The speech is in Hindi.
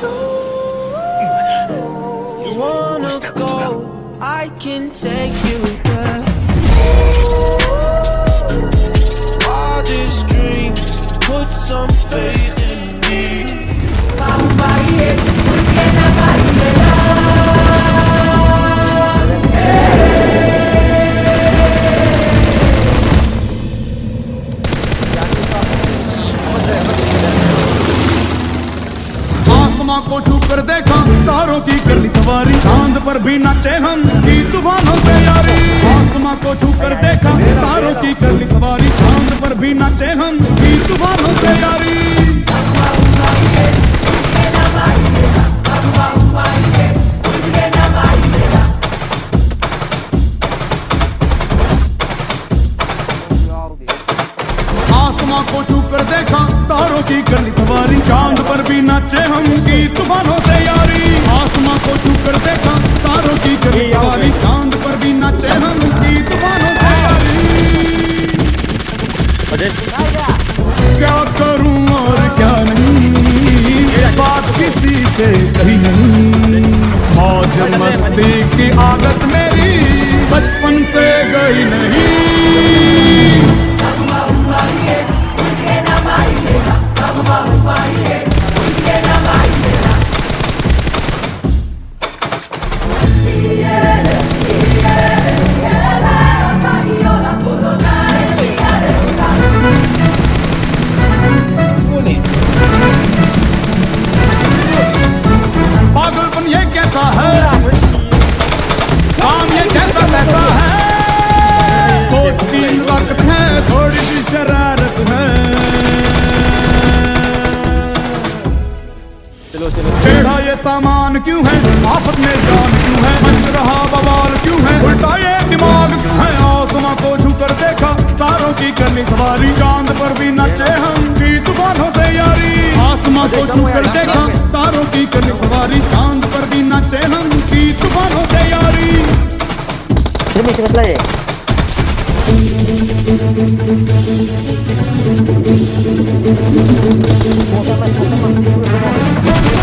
You wanna go, I can take you there. Wildest dreams, put some faith in me. आसमां को छू कर देखा, तारों की कर ली सवारी, चांद पर भी नाचे हम की तूफानों से यारी। आसमां को छू कर देखा, तारों की कर ली सवारी, चांद पर भी नाचे हम की तूफानों से यारी। आसमां को छू कर देखा, तारों की कर ली सवारी, चांद पर भी नाचे हम की तूफानों से यारी। आसमां को छू कर देखा, तारों की कर ली सवारी, चांद पर भी नाचे हम की तूफानों से यारी। क्या करूं और क्या नहीं, बात किसी से कही नहीं। मौज मस्ती की आदत मेरी बचपन से गई नहीं। पागलपन ये कैसा है, काम ये कैसा कैसा है, सोच की वक्त है, थोड़ी सी शरारत है। टेढ़ा ये सामान क्यों है, आफत में जान क्यों है, मच रहा बवाल क्यों है, उल्टा ये दिमाग क्यों है। आसमां को छू कर देखा, तारों की कर ली सवारी, चांद पर भी नाचे हम की तूफानों से यारी। आसमां को छू कर देखा, तारों की कर ली सवारी, चांद पर भी नाचे हम की तूफानों से यारी। Sini cepat lagi. Mau sama.